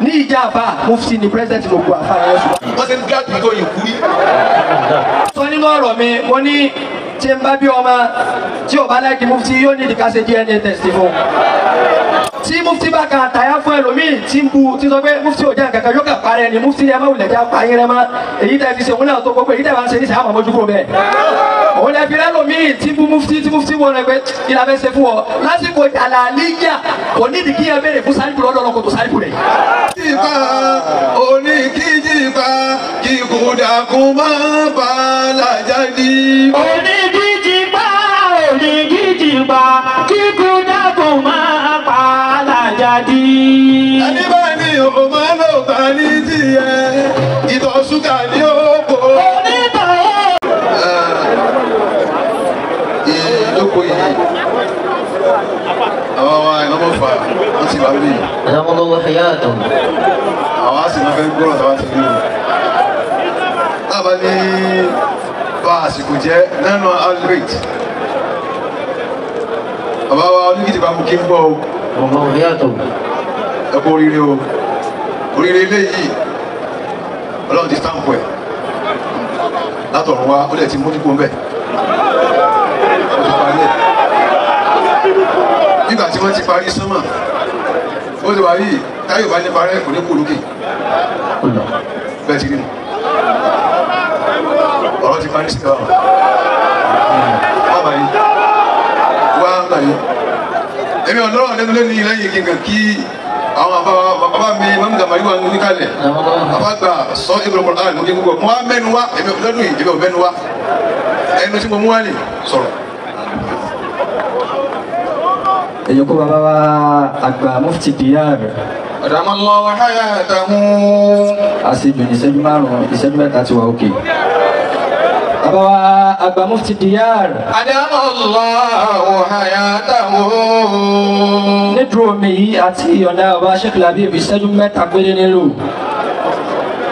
ní ìjàmbá mufti ni president gbogbo àfààní ẹ̀sùn. wọ́n ti ń gíláàdì tó yìí kú rí. sọ nínú ọ̀rọ̀ mi mo ní tí n bá bí ọmọ tí ò bá láìkí mufti yóò ní ìdíkà ṣe DNA test fún. tí mufti bá ka àtàyà fún ẹlòmíì tí ń bu tí sọ pé mufti ò jẹ́ nǹkan kan yóò kà parẹ́ ni mufti ni ẹ má wulẹ̀ já payín rẹ mọ́ èyí tẹ́ fi ṣe òun náà tó gbogbo èyí tẹ́ bá ń ṣe ní sàmà mójú kúrò bẹ́ẹ̀. òun lè fi lẹ́lòmíì tí bu mufti wọ́n rẹ pé kí la fẹ́ ṣe fún ọ lásìkò jàlàlíyà kò nídìí kí ẹ béèrè fún sáríkù lọ́dọ̀ kò tó sáríkù rẹ̀. jìbá oníkíjìbá kíkúdàkùn máa bá làjáde. oníkíjìbá kíkúdàkùn máa bá làjáde. ẹni bá ní o máa lò bá ní tiẹ̀ ìtọ̀ ṣúgà ní òkò. ìjókòó yìí àwọn wa iná mọ̀ fà wọ́n ti wà lóyè. ẹ̀dá lọ́wọ́ ẹ̀yà àtọ̀. àwọn á sì máa fẹ́ gbọ́rọ̀ tó wá ti rí o. lábàá ní bá àsìkò jẹ́ nánú albert. bàbá wa oníkìtì bá mú kí n gbọ́ o. lọ́wọ́ ẹ̀yà àtọ̀. ẹ kú oríire o. oríire eléyìí ọlọ́run ti stamp ẹ̀ látọ̀run wa ó lẹ̀ ti mójú kó ń bẹ̀. ó ti parí ẹ̀. nígbà tí wọ́n ti parí sánmà ó ti wá yìí táyọ̀ bá ní parẹ́ kò ní kó lókè bẹ́ẹ̀ ti rí nu ọ̀rọ̀ ti parí sí wa wá báyìí wá báyìí èmi ọ̀lọ́rọ̀ lẹ́nu lẹ́nu yìí lẹ́yìn kíkan kí àwọn bàbá mi mọ́mú gàmàrí wà ní kalẹ̀ bàbá gba sọ ìgbòho ààrẹ mọ́ kí n gbogbo mọ́ á mẹ́nu wá èmi lọ́dún yìí èmi ò mẹ́nu wá ẹnu tí mo mú wá ní sọ̀rọ̀. èyí kó bàbá wa àgbà mufti diyar. Adamallahu hayatahu. àṣejù ní ìṣẹ́jú márùn-ún ìṣẹ́jú mẹ́ta ti wà òkè. bàbá wa àgbà mufti diyar. Adamallahu hayatahu. nídúró mi yìí àti ìyọ̀ǹda ọba Sheikh Labib ìṣẹ́jú mẹ́ta péré nílò.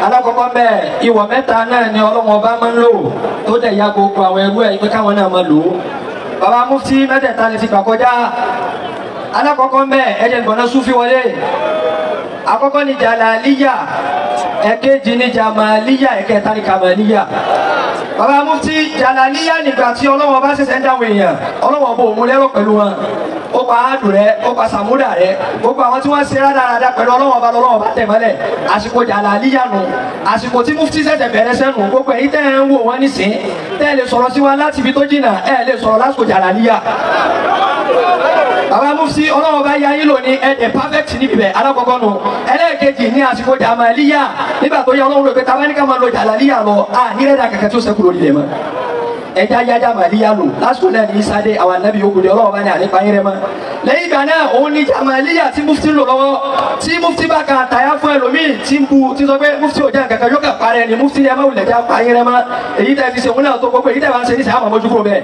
alákọ̀ọ́kọ́ bẹ́ẹ̀ ìwọ̀ mẹ́ta náà ni Ọlọ́run ọba máa ń lò tó dẹ̀ ya gbogbo àwọn ẹrú ẹ̀ pé káwọn náà máa lò ó. bàbá mufti mẹ́tẹ̀ẹ̀ta lè fi gbà kọjá. alákọ̀ọ́kọ́ bẹ́ẹ̀ ẹ̀jẹ̀ gbọ̀nà súnfì wọlé. àkọ́kọ́ ni jàlàlíyà ẹ̀kejì ni jàmàlíyà ẹ̀kẹta ni kàmàlíyà. bàbá mufti jàlàlíyà nígbà tí Ọlọ́run bá ṣẹ̀ṣẹ̀ ń dáwọn èèyàn Ọlọ́run bò mú lẹ́rọ pẹ̀lú wọn ó pa áàdùn rẹ ó pa sàmúdà rẹ gbogbo àwọn tí wọ́n ṣe rádaràda pẹ̀lú Ọlọ́run bá tẹ̀ mọ́lẹ̀ àsìkò jàlàlíyà nù àsìkò tí mufti ṣẹ̀ṣẹ̀ bẹ̀rẹ̀ sẹ́nu gbogbo èyí tẹ́ ń wò wọ́n nísìn tẹ́ lè sọ̀rọ̀ sí wa láti ibi tó jìnnà lè sọ̀rọ̀ lásìkò jàlàlíyà. bàbá mufti Ọlọ́run bá yá yín lónìí ẹ̀dẹ̀ perfect níbi bẹ̀ alákọ̀ọ́kọ́ nù ẹlẹ́ẹ̀kejì ní àsìkò jàmàlíyà nígbà tó yẹ Ọlọ́run lò pé tabaníkà máa lo jàlàlíyà lọ ní rẹ́dà kẹ̀kẹ́ tó sẹ́kù lórí ilẹ̀ mọ́ ẹja yájà màlíyà lò lásìkò náà ní sáde àwọn anábì yòókù ní Ọlọ́run bá ní ànípa yín rẹ mọ́ lẹ́yìn ìgbà náà òun ní jàmàlíyà tí mufti lò lọ́wọ́ tí mufti bá ka àtàyà fún ẹlòmíì tí ń bu tí sọ pé mufti ò jẹ́ nǹkan kan yóò kà parẹ́ ni mufti ni ẹ má wulẹ̀ já pa yín rẹ mọ́ èyí tẹ́ fi ṣe òun náà tó gbogbo èyí tẹ́ bá ń ṣe ní sàmà mójú kúrò bẹ́ẹ̀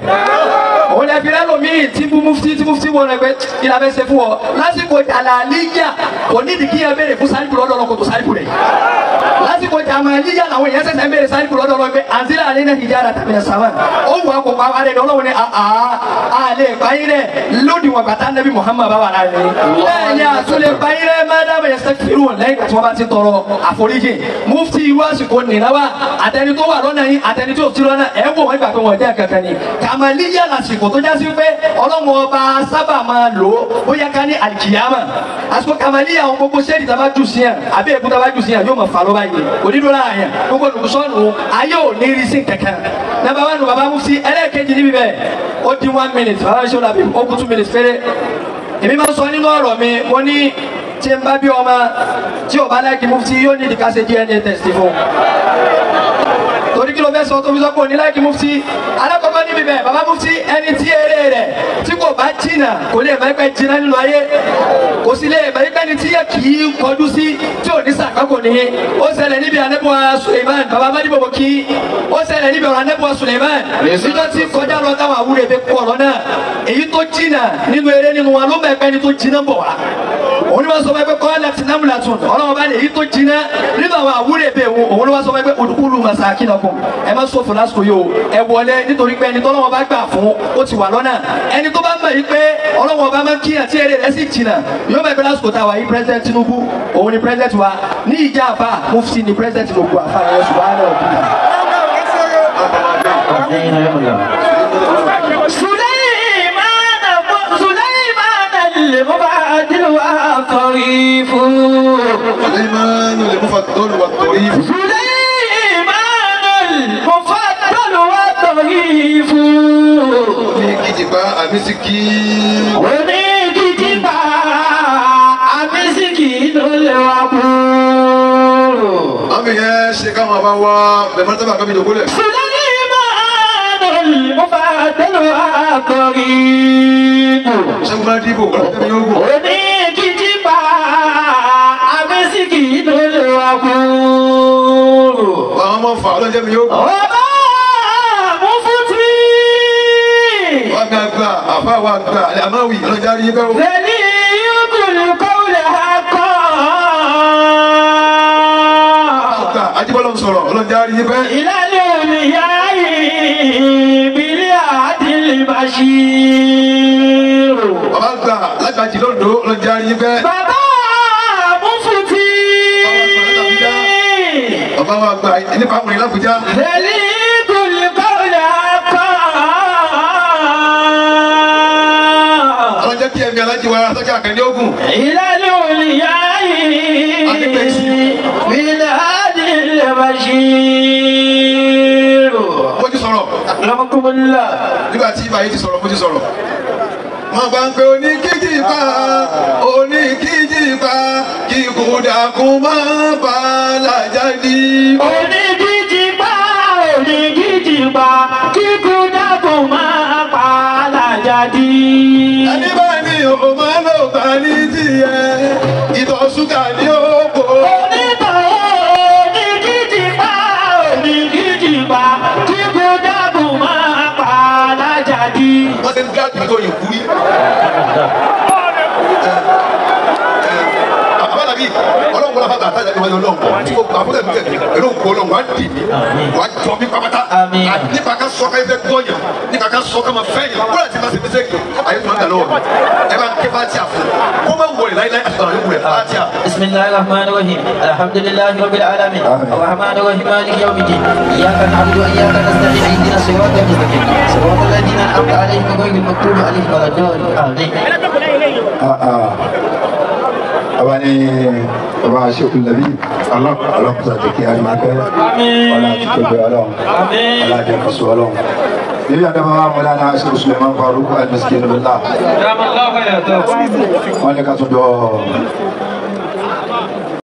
òun lè fi lẹ́lòmíì tí bu mufti wọ́n rẹ pé kí la fẹ́ ṣe fún ọ lásìkò jàlàlíyà kò nídìí kí ẹ béèrè fún sáríkù lọ́dọ̀ kò tó sáríkù rẹ̀ lásìkò jàmàlíyà làwọn èèyàn ṣẹ̀ṣẹ̀ ń béèrè sáríkù lọ́dọ̀ pé àǹzílà alẹ́ náà hijara tàbí ẹ̀ sàmà ó wù á kó pa alẹ́ ní Ọlọ́run ní àlẹ́ ìpáyín rẹ̀ lódì wọn gbàtà nàbí Muhammad bá wà láàrin bẹ́ẹ̀ ni àtúlẹ̀ ìpáyín rẹ̀ má dábàá yẹn sẹ́kì fìrù lẹ́yìn tí wọ́n bá ti tọrọ àforíjì mufti irú àsìkò nìyẹn wa àtẹni tó wà lọ́nà yín àtẹni tó ti lọ́nà ẹ̀ wò wọ́n gbà pé wọ́n jẹ́ kankan ni kàmàlíyà lásìkò tó jásí pé Ọlọ́run ọba sábà máa lò ó bóyá ká ní àlìkìyàmà àsìkò kàmàlíyà àwọn gbogbo sẹ́ẹ̀dì tá a bá jù sí yàn àbí èkó tá a bá jù sí yàn yóò máa fà lọ́ba yìí onídọ́lá yàn gbogbo olùkọ́sọ́nù ayé ò ní rí sí kankan nàbà wà nù bàbá mufti ẹlẹ́ẹ̀kejì níbi bẹ́ẹ̀ ó di 1 minute bàbá Sheikh Labib ó kú 2 minutes péré èmi máa ń sọ nínú ọ̀rọ̀ mi mo ní tí n bá bí ọmọ tí ò bá láìkí mufti yóò ní ìdíkà ṣe DNA test fún torí kí ló fẹ́ sọ tó fi sọ pé òní láìkí mufti alákọ̀ọ́kọ́ níbi bẹ́ẹ̀ bàbá mufti ẹni tí eré rẹ̀ tí kò bá jìnnà kò lè máa pẹ́ jìnnà nínú ayé kò sì lè máa pẹ́ ní tí yẹ kì í kọjú sí tí ò ní sàkákò ní ó ṣẹlẹ̀ níbi anẹ́bùwà Suleiman bàbá mádìbòbò kí ó ṣẹlẹ̀ níbi ọ̀rọ̀ anẹ́bùwà Suleiman níjọ́ tí kọjá lọ táwọn àwúrẹ́ bẹ kú ọ̀rọ̀ náà èyí tó jìnnà nínú eré nínú wa ló mẹ́pẹ́ ni tó jìnnà bọ̀ wá òun ni wọ́n sọ pé kọ́ láti námúlà tún ọlọ́wọ́ bá lè èyí tó jìnnà nínú àwọn àwúrẹ́ bẹ òun ló wá sọ pé olùkúlù masakinakum ẹ má sọ fún lásìkò yìí o ẹ wọlé nítorí pé ẹni tó ọlọ́wọ́ bá gbà fún ó ti wà lọ́nà ẹni tó bá mọ̀ yìí pé ọlọ́wọ́ bá máa ń kíyàn tí èrè rẹ̀ sì jìnnà yóò bẹ̀ pé lásìkò tá a wà yìí president Tinubu òun ni president wa ní ìjà àfa mufti ni president gbogbo àfa yẹn ṣùgbọ́n àná òbí. المفضل والطريف سليمان المفضل والطريف سليمان المفضل والطريف oníkìtìpá àmísìkì oníkìtìpá àmísìkì ló lè wá kúrò. àmì yẹn ṣe káwọn bá wá bẹ̀rẹ̀ mọ́tò bá kámi jòkó lẹ̀. سليمان المفضل والطريف sẹ́gun bá dìbò ọ̀rọ̀ yóò gùn. oníkìtìpá àmísìkì ló lè wá kúrò. àwọn ọmọ fà ọlọ́jẹ́ mi yóò gùn. ọba mufuti. wọ́n gbà gbà àfa wa gbà àmàwì ọlọ́jà rí bẹ́ẹ̀ o. lẹ́ni yókùn kọ́lẹ̀ akọ́. gbà ajíbọ́lọ́ ń sọ̀rọ̀ ọlọ́jà rí bẹ́ẹ̀. ìlànà òmìnira yìí bílíà àdìlì bàṣírò. bàbá gbà lágbàjì lọ́dọ̀ ọlọ́jà rí bẹ́ẹ̀. bàbá mufuti. bàbá wa gbà nípa àmúrin lábújá. lẹ́ni yókùn kọ́lẹ̀ akọ́. ọlọ́jà kí ẹ̀mí alájí wa sọ́jà àkànní ogun. ìlànà òmìnira yìí bílíà àdìlì bàṣírò. mo ti sọ̀rọ̀ Alhamdulillah. nígbà tí ibà yìí ti sọ̀rọ̀ mo ti sọ̀rọ̀. wọ́n bá ń pe oníkìjìpá oníkìjìpá kí kúdàkùn máa bá a lájà ní. Oníkìjìpá oníkìjìpá kíkú dákun máa pa alájàdí. ẹni bá ní o máa lò bá ní tiẹ̀ ìtọ̀ ṣúgà ní òkò. Onítọ̀ oníkìjìpá oníkìjìpá kíkú dákun máa pa alájàdí. wọ́n ti ń gbé àgbà tó yẹ kú rí. àbálàbí ọlọ́run wọlé àbáta àtàjà ni wọ́n yọ lọ́wọ́ tí o gbà fúnlẹ̀ fúnlẹ̀ pẹ̀lú òkú ọlọ́run wá dì mí wá jọ mí pàmàtà Àmín. nípa ká sọ ká ẹgbẹ́ gbọ́ yàn nípa ká sọ ká máa fẹ́ yàn kúrò àti máa ṣe fẹsẹ̀ kì ayé tó máa ń dà lọ́wọ́ ẹ bá ń ké bá tí a fún kó má wọlé láíláí àti àwọn yòókù rẹ̀ bá tí a. بسم الله الرحمن الرحيم الحمد لله رب العالمين الرحمن الرحيم مالك يوم الدين اياك نعبد واياك نستعين اهدنا الصراط المستقيم صراط الذين انعمت عليهم غير المغضوب عليهم ولا الضالين امين abani baba seku nabi ala kusa jeki alimake ala tutobe Ọlọ́run ala jẹkaso Ọlọ́run níbi àdàbà mọlánà asiru suleiman faruk alimiskin billah wọn lè ka tún jọ